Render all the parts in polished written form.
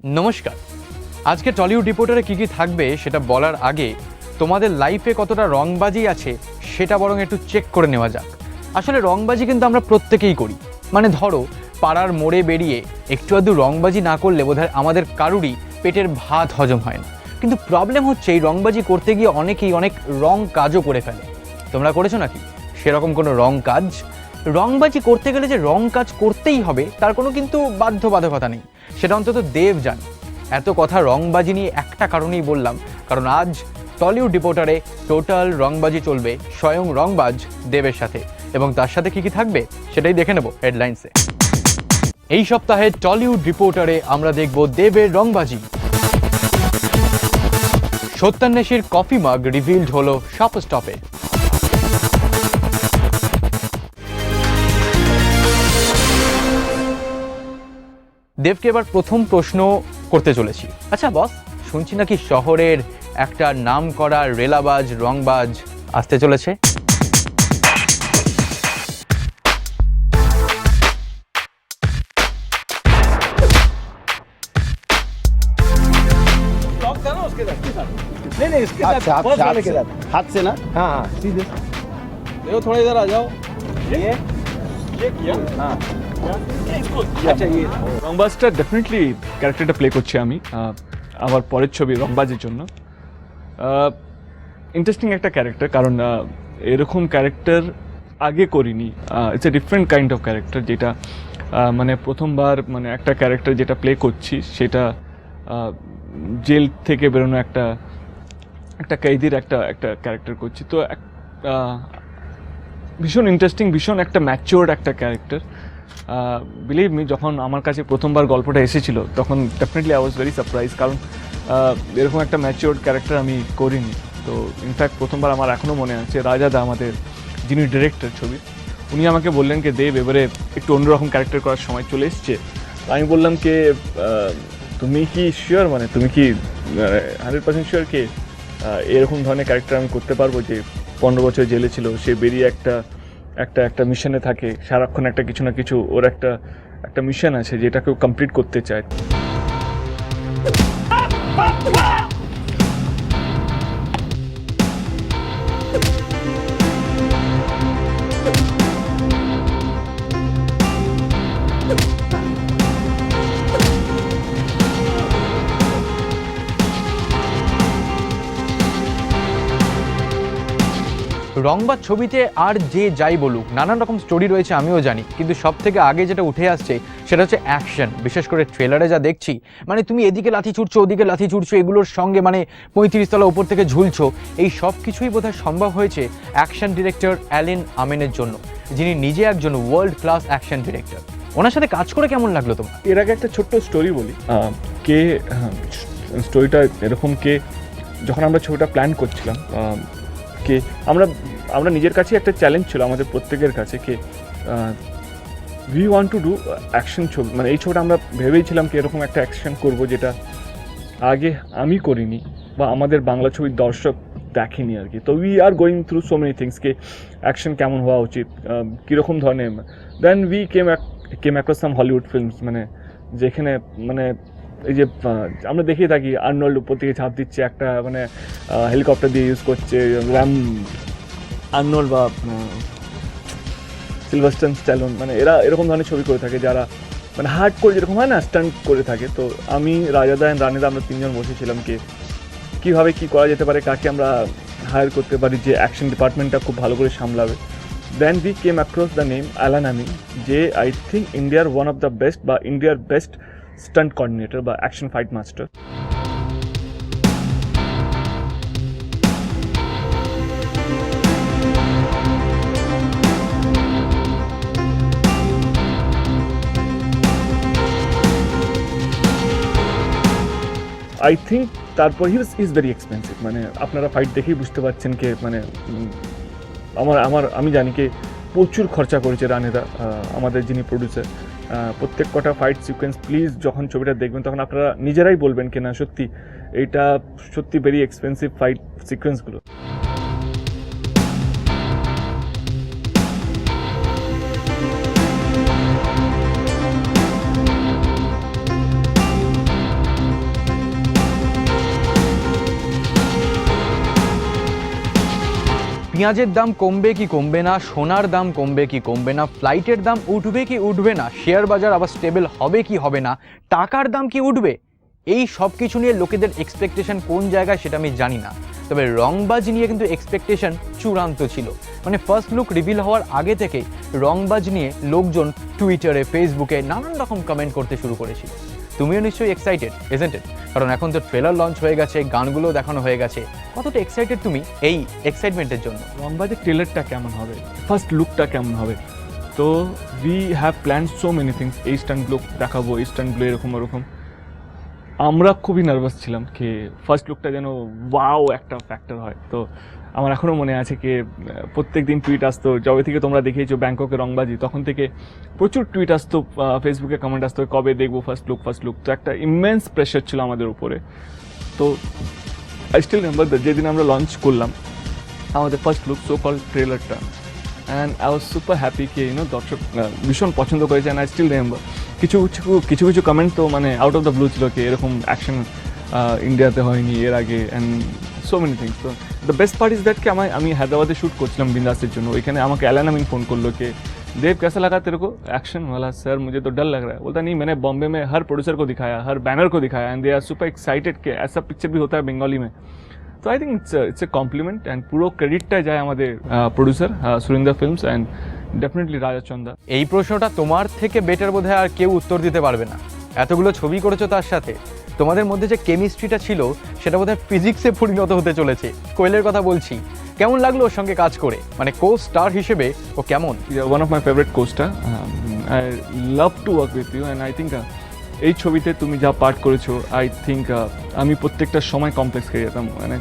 নমস্কার। আজকে টলিউড রিপোর্টারে কী কী থাকবে সেটা বলার আগে তোমাদের লাইফে কতটা রংবাজি আছে সেটা বরং একটু চেক করে নেওয়া যাক। আসলে রংবাজি কিন্তু আমরা প্রত্যেকেই করি। মানে ধরো পাড়ার মোড়ে বেরিয়ে একটু আধটু রংবাজি না করলে বোধহয় আমাদের কারুরই পেটের ভাত হজম হয় না। কিন্তু প্রবলেম হচ্ছে এই রংবাজি করতে গিয়ে অনেকেই অনেক রং কাজও করে ফেলে। তোমরা করেছো নাকি সেরকম কোনো রং কাজ? রংবাজি করতে গেলে যে রং কাজ করতেই হবে তার কোনো কিন্তু বাধ্যবাধকতা নেই, সেটা অন্তত দেব জানে। এত কথা রংবাজি নিয়ে একটা কারণেই বললাম, কারণ আজ টলিউড রিপোর্টারে টোটাল রংবাজি চলবে স্বয়ং রংবাজ দেবের সাথে, এবং তার সাথে কি কি থাকবে সেটাই দেখে নেব হেডলাইন্সে। এই সপ্তাহে টলিউড রিপোর্টারে আমরা দেখব দেবের রংবাজি। সত্যান্বেষীর কফি মাগ রিভিলড হলো শপ স্টপে। দেবকে এবার প্রথম প্রশ্ন করতে চলেছি। আচ্ছা বস, শুনছি নাকি শহরের একটা নাম করা রেলাবাজ রংবাজ আসতে চলেছে? नहीं नहीं इसके साथ बस वाले के साथ हाथ से ना हाँ हाँ सीधे देखो थोड़ा इधर आ जाओ ये किया हाँ আচ্ছা এই রংবাজটা ডেফিনেটলি ক্যারেক্টারটা প্লে করছি আমি আমার পরের ছবি রংবাজের জন্য। ইন্টারেস্টিং একটা ক্যারেক্টার, কারণ এরকম ক্যারেক্টার আগে করিনি। It's a different kind of character, যেটা মানে প্রথমবার মানে একটা ক্যারেক্টার যেটা প্লে করছি সেটা জেল থেকে বেরোনো একটা কয়েদির একটা ক্যারেক্টার করছি। তো ভীষণ ইন্টারেস্টিং, ভীষণ একটা ম্যাচিওর্ড একটা ক্যারেক্টার। বিলিভ মি, যখন আমার কাছে প্রথমবার গল্পটা এসেছিলো তখন definitely I was very surprise, কারণ এরকম একটা ম্যাচিওর্ড ক্যারেক্টার আমি করিনি। তো ইনফ্যাক্ট প্রথমবার আমার এখনও মনে আছে, রাজাদা আমাদের যিনি ডিরেক্টর ছবি, উনি আমাকে বললেন কি দেব এবারে একটু অন্যরকম ক্যারেক্টার করার সময় চলে এসছে। তো আমি বললাম কি তুমি কি শিওর, মানে তুমি কি 100% শিওর কি এরকম ধরনের ক্যারেক্টার আমি করতে পারবো, যে 15 বছর জেলে ছিল, সে বেরিয়ে একটা মিশনে থাকে, সারাক্ষণ একটা কিছু না কিছু ওর একটা মিশন আছে যেটাকেও কমপ্লিট করতে চায়। রংবাজ ছবিতে আর যে যাই বলুক, নানান রকম স্টোরি রয়েছে আমিও জানি, কিন্তু সব থেকে আগে যেটা উঠে আসছে সেটা হচ্ছে অ্যাকশন। বিশেষ করে ট্রেলারে যা দেখছি, মানে তুমি এদিকে লাথি ছুটছো ওদিকে লাথি ছুটছো, এগুলোর সঙ্গে মানে 35 তলা উপর থেকে ঝুলছো, এই সব কিছুই বোধহয় সম্ভব হয়েছে অ্যাকশন ডিরেক্টর অ্যালেন আমেনের জন্য, যিনি নিজে একজন ওয়ার্ল্ড ক্লাস অ্যাকশন ডিরেক্টর। ওনার সাথে কাজ করে কেমন লাগলো তোমার? এর আগে একটা ছোট্ট স্টোরি বলি। স্টোরিটা এরকম, যখন আমরা ছবিটা প্ল্যান করছিলাম, আমরা নিজের কাছে একটা চ্যালেঞ্জ ছিল আমাদের প্রত্যেকের কাছে, we want to do action ছবি। মানে এই ছবিটা আমরা ভেবেছিলাম কি এরকম একটা অ্যাকশন করব যেটা আগে আমি করিনি বা আমাদের বাংলা ছবির দর্শক দেখেনি আর কি। তো we are going through so many things, action কেমন হওয়া উচিত, কীরকম ধরনের। Then we came across some Hollywood films, মানে যেখানে মানে এই যে আমরা দেখিয়ে থাকি আর্নল্ড উপর থেকে ঝাঁপ দিচ্ছে, একটা মানে হেলিকপ্টার দিয়ে ইউজ করছে, আর্নল্ড বা সিলভাস্টার স্ট্যালোন, মানে এরা এরকম ধরনের ছবি করে থাকে যারা মানে হার্ড করে যেরকম হয় না, স্টান্ট করে থাকে। তো আমি, রাজাদা অ্যান্ড রানেদা, আমরা তিনজন বসেছিলাম কীভাবে কী করা যেতে পারে, কাকে আমরা হায়ার করতে পারি যে অ্যাকশন ডিপার্টমেন্টটা খুব ভালো করে সামলাবে। Then we came across the name Allan Amin, যে আই থিঙ্ক ইন্ডিয়ার ওয়ান অফ দ্য বেস্ট বা ইন্ডিয়ার বেস্ট স্টান্ট কোঅর্ডিনেটর বা action fight master. I think তারপর ইজ ভেরি এক্সপেন্সিভ, মানে আপনারা ফাইট দেখেই বুঝতে পারছেন কি মানে আমি জানি কি প্রচুর খরচা করেছে রানেদা, আমাদের যিনি প্রডিউসার। প্রত্যেক কটা ফাইট সিকোয়েন্স প্লিজ যখন ছবিটা দেখবেন তখন আপনারা নিজেরাই বলবেন কি না সত্যি এটা সত্যি ভেরি এক্সপেন্সিভ ফাইট সিকোয়েন্সগুলো। পেঁয়াজের দাম কমবে কি কমবে না, সোনার দাম কমবে কি কমবে না, ফ্লাইটের দাম উঠবে কি উঠবে না, শেয়ার বাজার আবার স্টেবল হবে কি হবে না, টাকার দাম কি উঠবে, এই সব কিছু নিয়ে লোকেদের এক্সপেকটেশন কোন জায়গায় সেটা আমি জানি না। তবে রংবাজ নিয়ে কিন্তু এক্সপেকটেশন চূড়ান্ত ছিল। মানে ফার্স্ট লুক রিভিল হওয়ার আগে থেকে রংবাজ নিয়ে লোকজন টুইটারে, ফেসবুকে নানান রকম কমেন্ট করতে শুরু করেছিল। তুমিও নিশ্চয়ই এক্সাইটেড, ইজন্ট ইট? কারণ এখন তো ট্রেলার লঞ্চ হয়ে গেছে, গানগুলো দেখানো হয়ে গেছে। কতটা এক্সাইটেড তুমি এই এক্সাইটমেন্টের জন্য? রংবাজের ট্রেলারটা কেমন হবে, ফার্স্ট লুকটা কেমন হবে, তো we have plan so many things. এই স্টান্টগুলো দেখাবো, এই স্টান্টগুলো এরকম ওরকম। আমরা খুবই নার্ভাস ছিলাম কি ফার্স্ট লুকটা যেন ওয়াও একটা ফ্যাক্টর হয়। তো আমার এখনও মনে আছে কি প্রত্যেক দিন টুইট আসতো, যবে থেকে তোমরা দেখিয়েছো ব্যাংককে রংবাজি, তখন থেকে প্রচুর টুইট আসতো, ফেসবুকে কমেন্ট আসতো কবে দেখবো ফার্স্ট লুক। তো একটা ইমেন্স প্রেশার ছিল আমাদের উপরে। তো আই স্টিল রিমেম্বার যেদিন আমরা লঞ্চ করলাম আমাদের ফার্স্ট লুক সো কল ট্রেলারটা, and I was super happy কি দর্শক ভীষণ পছন্দ করেছে। অ্যান্ড আই স্টিল রিমেম্বার কিছু কমেন্ট তো মানে আউট অফ দ্য ব্লু ছিল কি এরকম অ্যাকশন ইন্ডিয়াতে হয়নি এর আগে, অ্যান্ড সো মেনি থিংস। তো the best part is that কি আমি হায়দ্রাবাদে শ্যুট করছিলাম বিন্দাসের জন্য। ওইখানে আমাকে অ্যালান আমিন ফোন করলো कि देव कैसा लगा तेरे को एक्शन वाला? सर मुझे तो डर लग रहा है। बोलता नहीं, मैंने बॉम्बे में हर प्रोड्यूसर को दिखाया, हर बैनर को दिखाया, and they are super excited कि ऐसा पिक्चर भी होता है बंगाली में। तो I think it's a compliment, and পুরো ক্রেডিটটা যায় আমাদের producer Surinder Films and definitely Raja Chanda. এই প্রশ্নটা তোমার থেকে বেটার বোধহয় আর কেউ উত্তর দিতে পারবে না। এতগুলো ছবি করেছো তার সাথে, তোমাদের মধ্যে যে কেমিস্ট্রিটা ছিল সেটা বোধহয় ফিজিক্সে পরিণত হতে চলেছে। কোয়েলের কথা বলছি, কেমন লাগলো ওর সঙ্গে কাজ করে? মানে কো স্টার হিসেবে ও কেমন? One of my favourite costar, I love to work with you, and I think এই ছবিতে তুমি যা পার্ট করেছো, আই থিঙ্ক আমি প্রত্যেকটা সময় কমপ্লেক্স খেয়ে যেতাম। মানে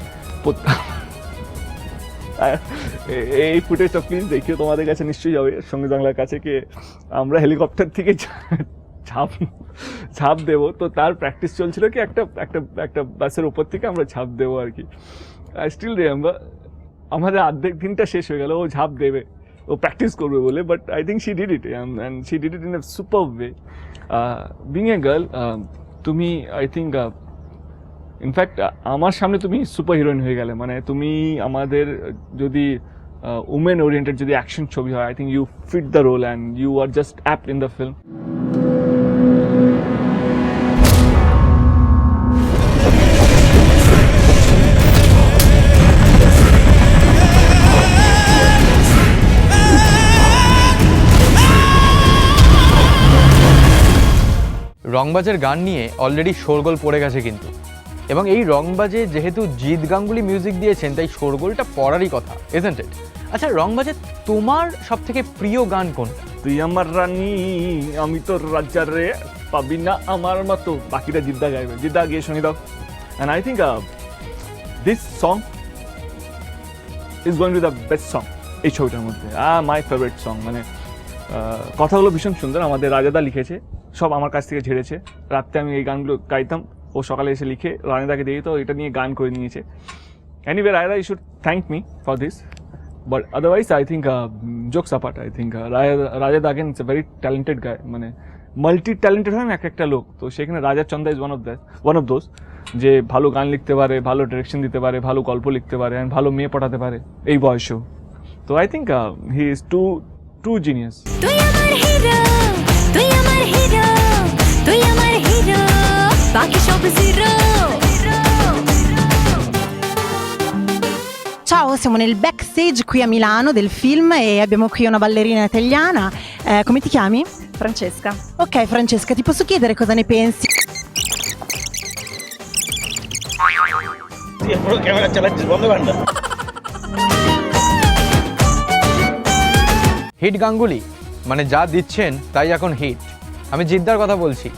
এই ফুটেজটা প্লিজ দেখিও, তোমাদের কাছে নিশ্চয়ই যাবে সঙ্গে বাংলার কাছে, কি আমরা হেলিকপ্টার থেকে ঝাঁপ দেবো। তো তার প্র্যাকটিস চলছিল কি একটা বাসের উপর থেকে আমরা ঝাঁপ দেবো আর কি। আই স্টিল রিমেম্বার আমাদের অর্ধেক দিনটা শেষ হয়ে গেল ও ঝাঁপ দেবে, ও প্র্যাকটিস করবে বলে, but I think she did it, and she did it in a super way. Being a girl, তুমি আই থিঙ্ক ইনফ্যাক্ট আমার সামনে তুমি সুপার হিরোইন হয়ে গেলে। মানে তুমি আমাদের যদি উমেন ওরিয়েন্টেড যদি অ্যাকশন ছবি হয়, I think you fit the role and you are just apt in the film. রংবাজের গান নিয়ে অলরেডি শোরগোল পড়ে গেছে কিন্তু, এবং এই রংবাজে যেহেতু জিৎ গাঙ্গুলি মিউজিক দিয়েছেন তাই শোরগোলটা পড়ারই কথা, ইজন্ট ইট? আচ্ছা, রংবাজে তোমার সব থেকে প্রিয় গান কোনটা? তুই আমার রানী আমি তোর রাজা রে, পাবি না আমার মতো। বাকিটা জিদ্দা গাইবে, জিদ্দা গিয়ে শুনি দাও। And I think this song is going to the best song এই ছবিটার মধ্যে, মাই ফেভারিট সং। মানে কথাগুলো ভীষণ সুন্দর, আমাদের রাজাদা লিখেছে, সব আমার কাছ থেকে ঝেড়েছে। রাত্রে আমি এই গানগুলো গাইতাম, ও সকালে এসে লিখে রানিদাকে দিয়ে তো এটা নিয়ে গান করে নিয়েছে। এনিওয়ে রায়দা, you should thank me for this, but otherwise I think jokes apart, I think রাজাদা again it's a very talented guy, মানে মাল্টি ট্যালেন্টেড হয় না একটা লোক, তো সেখানে রাজা চন্দা ইজ ওয়ান অফ দোজ যে ভালো গান লিখতে পারে, ভালো ডিরেকশন দিতে পারে, ভালো গল্প লিখতে পারে, অ্যান্ড ভালো মেয়ে পটাতে পারে এই বয়সেও। তো I think he is too genius. Ciao, siamo nel backstage qui a Milano del film e abbiamo qui una ballerina italiana. Come ti chiami? Francesca. Ok, Francesca, ti posso chiedere cosa ne pensi? Sì, però camera চালাচ্ছিস বন্ধ কর না। Hit Ganguly মানে যা দিচ্ছেন তাই এখন hit. আমি জিদ্দার কথা বলছি।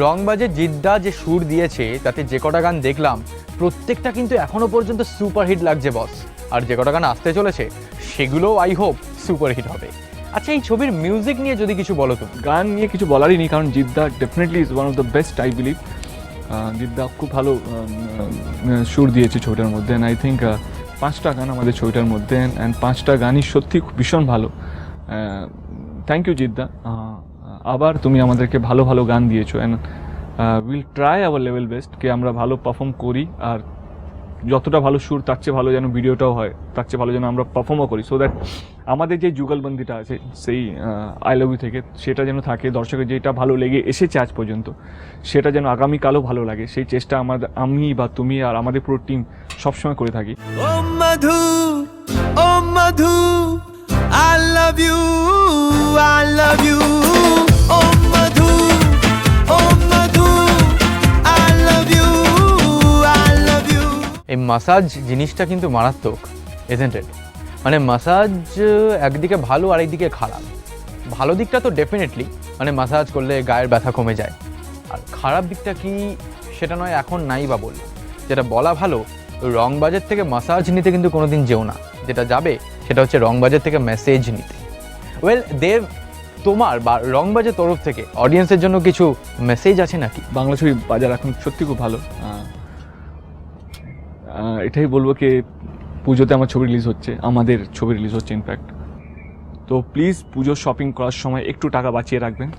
রংবাজে জিদ্দা যে সুর দিয়েছে তাতে যে কটা গান দেখলাম প্রত্যেকটা কিন্তু এখনো পর্যন্ত সুপার হিট লাগছে বস। আর যে কটা গান আসতে চলেছে সেগুলোও আই হোপ সুপার হিট হবে। আচ্ছা, এই ছবির মিউজিক নিয়ে যদি কিছু বলো তুমি। গান নিয়ে কিছু বলারই নেই, কারণ Jeddah definitely is one of the best I believe. Jeddah খুব ভালো সুর দিয়েছে ছবিটার মধ্যে, অ্যান্ড আই থিঙ্ক 5টা গান আমাদের ছবিটার মধ্যে, অ্যান্ড 5টা গানই সত্যি ভীষণ ভালো। থ্যাংক ইউ জিদ্দা, আবার তুমি আমাদেরকে ভালো ভালো গান দিয়েছো, and will try our level best কি আমরা ভালো পারফর্ম করি আর যতটা ভালো সুর তার চেয়ে ভালো যেন ভিডিওটাও হয়, তার চেয়ে ভালো যেন আমরা পারফর্মও করি, সো দ্যাট আমাদের যে যুগলবন্দিটা আছে সেই আই লাভ ইউ থেকে সেটা যেন থাকে, দর্শকের যেটা ভালো লেগে এসেছে আজ পর্যন্ত সেটা যেন আগামীকালও ভালো লাগে, সেই চেষ্টা আমি বা তুমি আর আমাদের পুরো টিম সবসময় করে থাকি। Oh Madhu, I love you, I love you. Oh Madhu, oh Madhu, I love you, I love you. এই মাসাজ জিনিসটা কিন্তু মারাত্মক, isn't it? মানে মাসাজ একদিকে ভালো আর একদিকে খারাপ। ভালো দিকটা তো ডেফিনেটলি মানে মাসাজ করলে গায়ের ব্যথা কমে যায়, আর খারাপ দিকটা কি সেটা নয় এখন নাই বা বললাম। যেটা বলা ভালো, রংবাজের থেকে মাসাজ নিতে কিন্তু কোনোদিন যেও না, যেটা যাবে সেটা হচ্ছে রংবাজের থেকে মেসেজ নিতে। ওয়েল দেব, তোমার বা রংবাজের তরফ থেকে অডিয়েন্সের জন্য কিছু মেসেজ আছে নাকি? বাংলা ছবি বাজার এখন সত্যি খুব ভালো, এটাই বলবো কি পুজোতে আমার ছবি রিলিজ হচ্ছে, আমাদের ছবি রিলিজ হচ্ছে ইনফ্যাক্ট, তো প্লিজ পুজোর শপিং করার সময় একটু টাকা বাঁচিয়ে রাখবেন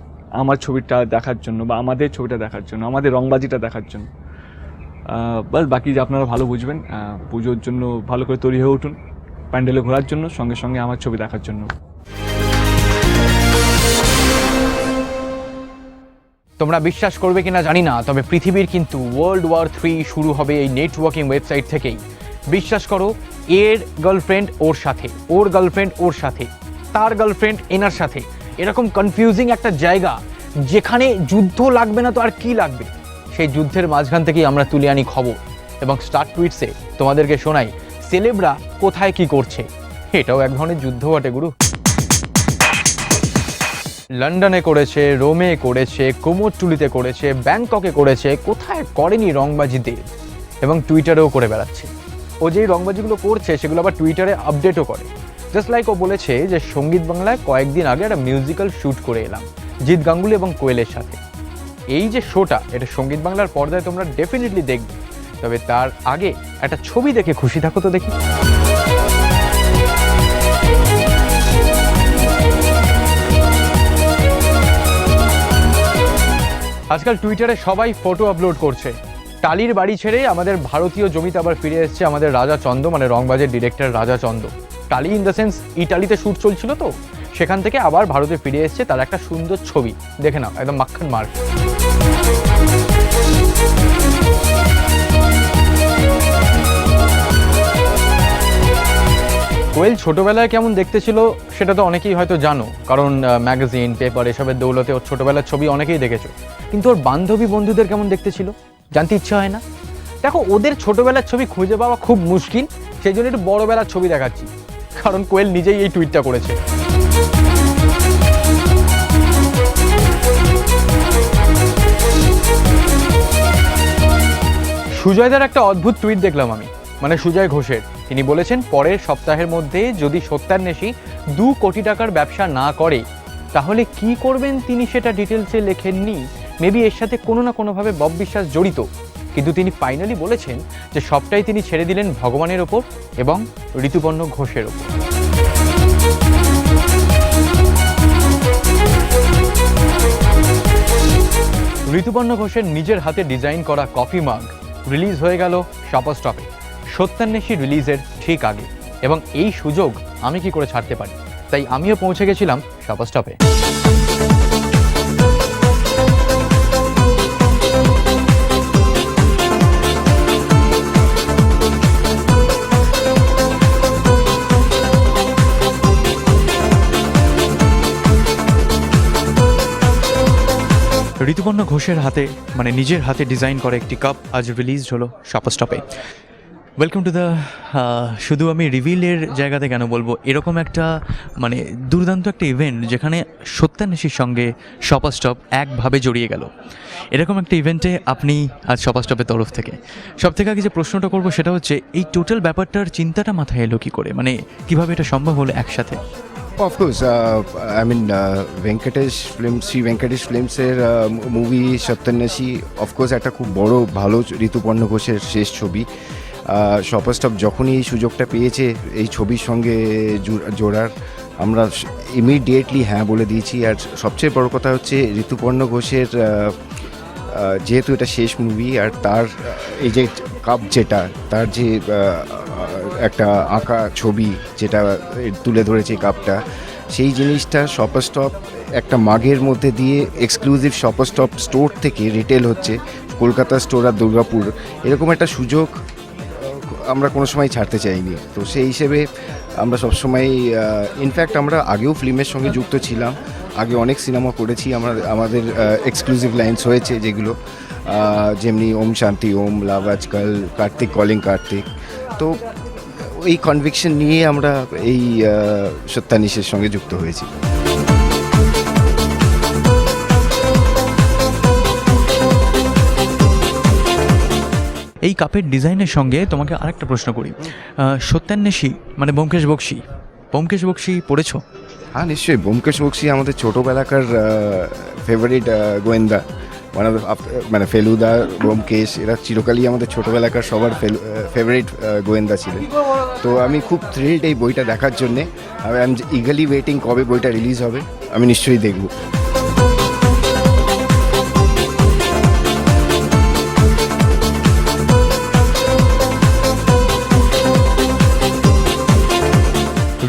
আমার ছবিটা দেখার জন্য বা আমাদের ছবিটা দেখার জন্য, আমাদের রংবাজিটা দেখার জন্য। বাস বাকি যে আপনারা ভালো বুঝবেন, পুজোর জন্য ভালো করে তৈরি হয়ে উঠুন, প্যান্ডেলে ঘোরার জন্য, সঙ্গে সঙ্গে আমার ছবি দেখার জন্য। তোমরা বিশ্বাস করবে কিনা জানি না, তবে পৃথিবীর কিন্তু World War III শুরু হবে এই নেটওয়ার্কিং ওয়েবসাইট থেকেই। বিশ্বাস করো, এর গার্লফ্রেন্ড ওর সাথে, ওর গার্লফ্রেন্ড ওর সাথে, তার গার্লফ্রেন্ড এনার সাথে, এরকম কনফিউজিং একটা জায়গা যেখানে যুদ্ধ লাগবে না তো আর কি লাগবে, সেই যুদ্ধের মাঝখান থেকেই আমরা তুলে আনি খবর এবং স্টার টুইটসে তোমাদেরকে শোনাই সেলেবরা কোথায় কি করছে। এটাও এক ধরনের যুদ্ধ বটে গুরু। লন্ডনে করেছে, রোমে করেছে, কুমোরটুলিতে করেছে, ব্যাংককে করেছে, কোথায় করেনি রংবাজি দেব, এবং টুইটারেও করে বেড়াচ্ছে। ও যেই রংবাজিগুলো করছে সেগুলো আবার টুইটারে আপডেটও করে। জাস্ট লাইক ও বলেছে যে সঙ্গীত বাংলায় কয়েকদিন আগে একটা মিউজিক্যাল শ্যুট করে এলাম জিৎ গাঙ্গুলি এবং কোয়েলের সাথে। এই যে শোটা, এটা সঙ্গীত বাংলার পর্দায় তোমরা ডেফিনেটলি দেখবে, তবে তার আগে একটা ছবি দেখে খুশি থাকো তো দেখি। আজকাল টুইটারে সবাই ফটো আপলোড করছে। টালির বাড়ি ছেড়ে আমাদের ভারতীয় জমিতে আবার ফিরে এসেছে আমাদের রাজা চন্দ, মানে রংবাজের ডিরেক্টর রাজা চন্দ। টালি ইন দ্য সেন্স ইটালিতে শ্যুট চলছিল, তো সেখান থেকে আবার ভারতে ফিরে এসেছে, তার একটা সুন্দর ছবি দেখে নাও, একদম মাখন মার্ক। কোয়েল ছোটবেলায় কেমন দেখতে ছিল সেটা তো অনেকেই হয়তো জানো, কারণ ম্যাগাজিন, পেপার এসবের দৌলতে ওর ছোটবেলার ছবি অনেকেই দেখেছো। কিন্তু ওর বান্ধবী বন্ধুদের কেমন দেখতে ছিল জানতে ইচ্ছা হয় না? দেখো, ওদের ছোটবেলার ছবি খুঁজে পাওয়া খুব মুশকিল, সেই জন্য একটু বড়বেলার ছবি দেখাচ্ছি, কারণ কোয়েল নিজেই এই টুইটটা করেছে। সুজয়দার একটা অদ্ভুত টুইট দেখলাম আমি, মানে সুজয় ঘোষের। তিনি বলেছেন পরের সপ্তাহের মধ্যে যদি সত্যান্বেষী 2 কোটি টাকার ব্যবসা না করে তাহলে কি করবেন তিনি সেটা ডিটেলসে লেখেননি। মেবি এর সাথে কোনো না কোনোভাবে বব বিশ্বাস জড়িত, কিন্তু তিনি ফাইনালি বলেছেন যে সবটাই তিনি ছেড়ে দিলেন ভগবানের ওপর এবং ঋতুপর্ণ ঘোষের ওপর। ঋতুপর্ণ ঘোষের নিজের হাতে ডিজাইন করা কফি মাগ রিলিজ হয়ে গেল শপার্স স্টপে, সত্যান্বেষী রিলিজের ঠিক আগে, এবং এই সুযোগ আমি কি করে ছাড়তে পারি, তাই আমিও পৌঁছে গেছিলাম শপার্স স্টপে। ঋতুপর্ণ ঘোষের হাতে, মানে নিজের হাতে ডিজাইন করা একটি কাপ আজ রিলিজ হলো শপার্স স্টপে। ওয়েলকাম টু দ্য, শুধু আমি রিভিলের জায়গাতে কেন বলবো, এরকম একটা মানে দুর্দান্ত একটা ইভেন্ট যেখানে সত্যান্বেষীর সঙ্গে শপার্স স্টপ একভাবে জড়িয়ে গেল, এরকম একটা ইভেন্টে আপনি আজ শপার্স স্টপের তরফ থেকে সব থেকে আগে যে প্রশ্নটা করবো সেটা হচ্ছে এই টোটাল ব্যাপারটার চিন্তাটা মাথায় এলো কী করে, মানে কীভাবে এটা সম্ভব হলো একসাথে? Of course, I mean Venkatesh Films, Sri Venkatesh Films এর মুভি সত্যান্বেষী অফকোর্স একটা খুব বড় ভালো ঋতুপর্ণ ঘোষের শেষ ছবি। শপার্স স্টপ যখনই এই সুযোগটা পেয়েছে এই ছবির সঙ্গে জোড়ার, আমরা ইমিডিয়েটলি হ্যাঁ বলে দিয়েছি। আর সবচেয়ে বড় কথা হচ্ছে ঋতুপর্ণ ঘোষের যেহেতু এটা শেষ মুভি আর তার এই যে কাপ যেটা তার যে একটা আঁকা ছবি যেটা তুলে ধরেছে কাপটা, সেই জিনিসটা শপার স্টপ একটা মাগের মধ্যে দিয়ে এক্সক্লুসিভ শপার স্টপ স্টোর থেকে রিটেল হচ্ছে কলকাতা স্টোর আর দুর্গাপুর, এরকম একটা সুযোগ আমরা কোনো সময় ছাড়তে চাইনি। তো সেই হিসেবে আমরা সবসময় ইনফ্যাক্ট আমরা আগেও ফিল্মের সঙ্গে যুক্ত ছিলাম, আগে অনেক সিনেমা করেছি, আমাদের এক্সক্লুসিভ লাইন্স হয়েছে যেগুলো যেমনি ওম শান্তি ওম, লাভ আজকাল, কার্তিক কলিং কার্তিক। তো এই কনভিকশন নিয়ে আমরা এই সত্যানিশের সঙ্গে যুক্ত হয়েছি। এই কাপের ডিজাইনের সঙ্গে তোমাকে আরেকটা প্রশ্ন করি, সত্যান্বেষী মানে ব্যোমকেশ বক্সী পড়েছো? হ্যাঁ নিশ্চয়ই, ব্যোমকেশ বক্সী আমাদের ছোটোবেলাকার ফেভারিট গোয়েন্দা, মানে ফেলুদা, ব্যোমকেশ, এরা চিরকালই আমাদের ছোটোবেলাকার সবার ফেভারিট গোয়েন্দা ছিলেন। তো আমি খুব থ্রিলড এই বইটা দেখার জন্যে, আই এম ইগারলি ওয়েটিং কবে বইটা রিলিজ হবে, আমি নিশ্চয়ই দেখব।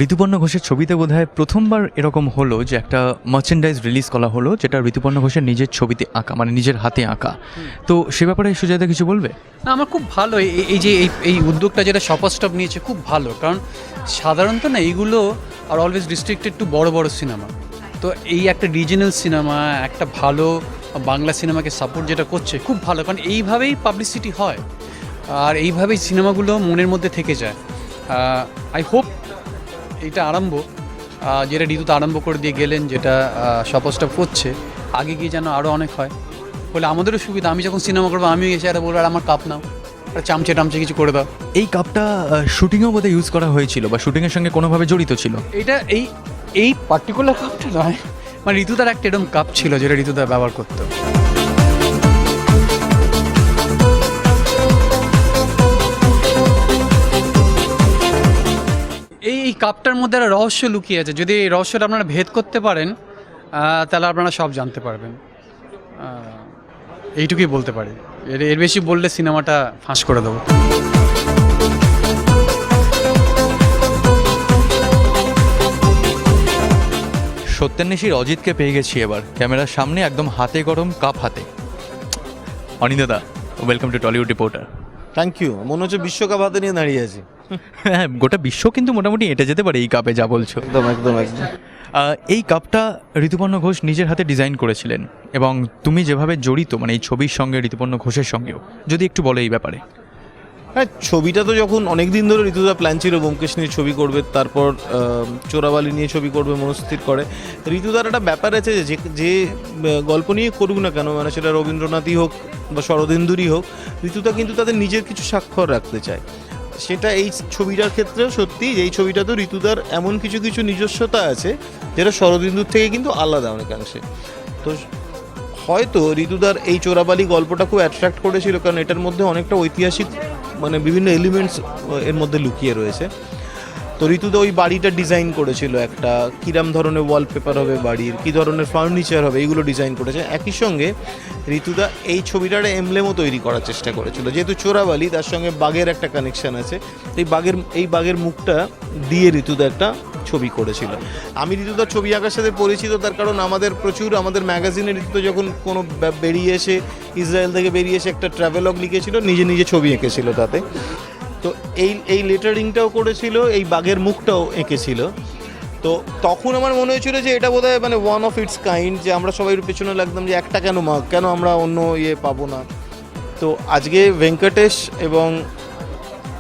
ঋতুপর্ণ ঘোষের ছবিতে বোধহয় প্রথমবার এরকম হলো যে একটা মার্চেন্ডাইজ রিলিজ করা হলো যেটা ঋতুপর্ণ ঘোষের নিজের ছবিতে আঁকা, মানে নিজের হাতে আঁকা। তো সে ব্যাপারে সুজাতা কিছু বলবে? না, আমার খুব ভালো এই যে এই উদ্যোগটা যেটা শপার স্টপ নিয়েছে, খুব ভালো। কারণ সাধারণত না এইগুলো আর অলওয়েজ রিস্ট্রিক্টেড টু বড় বড় সিনেমা। তো এই একটা রিজিনাল সিনেমা, একটা ভালো বাংলা সিনেমাকে সাপোর্ট যেটা করছে, খুব ভালো। কারণ এইভাবেই পাবলিসিটি হয় আর এইভাবেই সিনেমাগুলো মনের মধ্যে থেকে যায়। আই হোপ এটা আরম্ভ, যেটা ঋতুতে আরম্ভ করে দিয়ে গেলেন, যেটা শপার স্টপ করছে, আগে গিয়ে যেন আরও অনেক হয়, বলে আমাদেরও সুবিধা। আমি যখন সিনেমা করবো আমিও এসে আর বলবো আর আমার কাপ নাও, আর চামচে টামচে কিছু করে দাও। এই কাপটা শুটিংয়েও বোধহয় ইউজ করা হয়েছিল বা শুটিংয়ের সঙ্গে কোনোভাবে জড়িত ছিল? এটা এই পার্টিকুলার কাপটা নয়, মানে ঋতুদার একটা এরকম কাপ ছিল যেটা ঋতুদা ব্যবহার করতো। এই কাপটার মধ্যে একটা রহস্য লুকিয়ে আছে। যদি এই রহস্যটা আপনারা ভেদ করতে পারেন তাহলে আপনারা সব জানতে পারবেন। এইটুকুই বলতে পারি, এর বেশি বললে সিনেমাটা ফাঁস করে দেবো। সত্যান্বেষীর অজিতকে পেয়ে গেছি এবার ক্যামেরার সামনে, একদম হাতে গরম কাপ হাতে। অনিন্দাদা, welcome to Tollywood reporter. Thank you. মনে হচ্ছে বিশ্বকাপ হাতে নিয়ে দাঁড়িয়ে আছি। হ্যাঁ, গোটা বিশ্ব কিন্তু মোটামুটি এটা যেতে পারে এই কাপে, যা বলছো। একদম একদম একদম। এই কাপটা ঋতুপর্ণ ঘোষ নিজের হাতে ডিজাইন করেছিলেন এবং তুমি যেভাবে জড়িত, মানে এই ছবির সঙ্গে ঋতুপর্ণ ঘোষের সঙ্গেও, যদি একটু বলো এই ব্যাপারে। হ্যাঁ, ছবিটা তো যখন অনেক দিন ধরে ঋতুদা প্ল্যান ছিল ব্যোমকেশ নিয়ে ছবি করবে, তারপর চোরাবালি নিয়ে ছবি করবে মনস্থির করে। ঋতুদার একটা ব্যাপার আছে যে গল্প নিয়ে করুক না কেন, মানে সেটা রবীন্দ্রনাথই হোক বা শরদিন্দুরই হোক, ঋতুদা কিন্তু তাদের নিজের কিছু স্বাক্ষর রাখতে চায়। সেটা এই ছবিটার ক্ষেত্রেও সত্যি। এই ছবিটা তো ঋতুদার এমন কিছু কিছু নিজস্বতা আছে যেটা শরদিন্দুর থেকে কিন্তু আলাদা অনেকাংশে। তো হয়তো ঋতুদার এই চোরাবালি গল্পটা খুব অ্যাট্রাক্ট করেছিল, কারণ এটার মধ্যে অনেকটা ঐতিহাসিক মানে বিভিন্ন এলিমেন্টস এর মধ্যে লুকিয়ে রয়েছে। তো ঋতুদা ওই বাড়িটা ডিজাইন করেছিল, একটা কিরম ধরনের ওয়ালপেপার হবে বাড়ির, কী ধরনের ফার্নিচার হবে, এইগুলো ডিজাইন করেছে। একই সঙ্গে ঋতুদা এই ছবিটার এমব্লেমও তৈরি করার চেষ্টা করেছিল। যেহেতু চোরাবালি, তার সঙ্গে বাঘের একটা কানেকশান আছে, এই বাঘের মুখটা দিয়ে ঋতুদা একটা ছবি করেছিল। আমি ঋতুদার ছবি আঁকার সাথে পরিচিত, তার কারণ আমাদের ম্যাগাজিনে ঋতুদা যখন কোনো বেরিয়ে এসে, ইসরায়েল থেকে বেরিয়ে এসে একটা ট্রাভেলগ লিখেছিল, নিজে ছবি এঁকেছিল তাতে। তো এই লেটারিংটাও করেছিল, এই বাঘের মুখটাও এঁকেছিল। তো তখন আমার মনে হয়েছিল যে এটা বোধহয় মানে ওয়ান অফ ইটস কাইন্ড, যে আমরা সবাই পেছনে লাগতাম যে একটা কেন মাগ, কেন আমরা অন্য পাবো না। তো আজকে ভেঙ্কটেশ এবং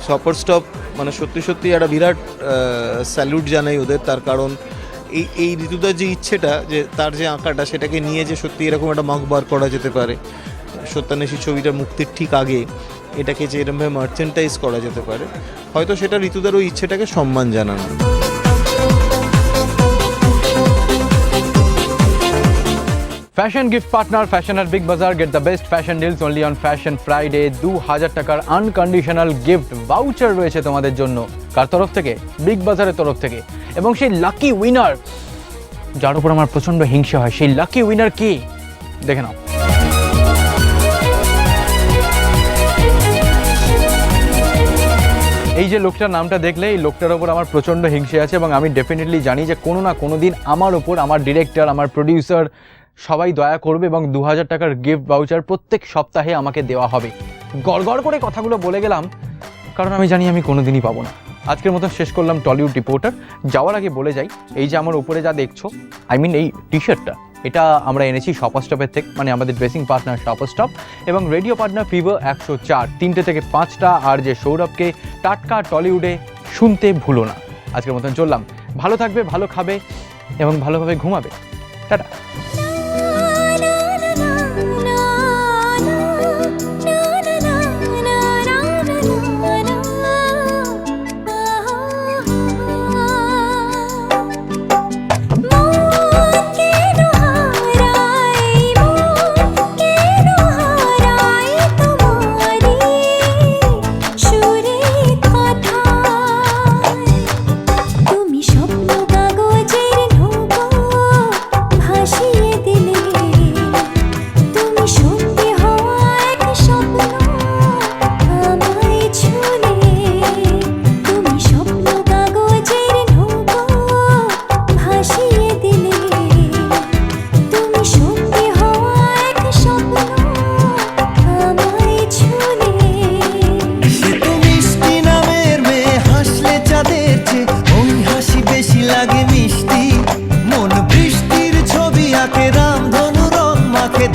শপার স্টপ মানে সত্যি একটা বিরাট স্যালুট জানাই ওদের। তার কারণ এই ঋতুদার যে ইচ্ছেটা, যে তার যে আঁকাটা, সেটাকে নিয়ে যে সত্যি এরকম একটা মাগ বার করা যেতে পারে, সত্যান্বেষী ছবিটা মুক্তির ঠিক আগে এটাকে যে এরকমভাবে মার্চেন্টাইজ করা যেতে পারে, হয়তো সেটা ঋতুদার ওই ইচ্ছেটাকে সম্মান জানানো। ফ্যাশন গিফট পার্টনার ফ্যাশন আর বিগ বাজার, get the best fashion deals only on fashion Friday. 2000 টাকার আনকন্ডিশনাল গিফট ভাউচার রয়েছে তোমাদের জন্য। কার তরফ থেকে? বিগ বাজারের তরফ থেকে। এবং সেই লাকি উইনার, যার উপর আমার প্রচণ্ড হিংসা হয়, সেই লাকি উইনার কি দেখে নাও। এই যে লোকটার নামটা দেখলে, এই লোকটার ওপর আমার প্রচণ্ড হিংসে আছে এবং আমি ডেফিনেটলি জানি যে কোনো না কোনো দিন আমার ওপর আমার ডিরেক্টর, আমার প্রডিউসার সবাই দয়া করবে এবং 2000 টাকার গিফট ভাউচার প্রত্যেক সপ্তাহে আমাকে দেওয়া হবে। গড়গড় করে কথাগুলো বলে গেলাম কারণ আমি জানি আমি কোনো দিনই পাবো না। আজকের মতন শেষ করলাম টলিউড রিপোর্টার। যাওয়ার আগে বলে যাই, এই যে আমার উপরে যা দেখছো, এই টি শার্টটা, এটা আমরা এনেছি শপার স্টপের থেকে, মানে আমাদের ড্রেসিং পার্টনার শপার স্টপ এবং রেডিও পার্টনার ফিভার 104, 3টে থেকে 5টা, আর যে সৌরভকে টাটকা টলিউডে শুনতে ভুলো না। আজকের মতন চললাম, ভালো থাকবে, ভালো খাবে এবং ভালোভাবে ঘুমাবে। টাটা।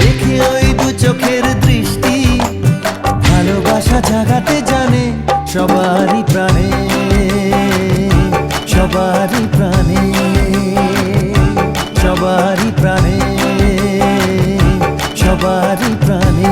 দেখে ওই দু চোখের দৃষ্টি, ভালোবাসা জাগাতে জানে সবারই প্রাণে, সবারই প্রাণে, সবারই প্রাণে, সবারই প্রাণে।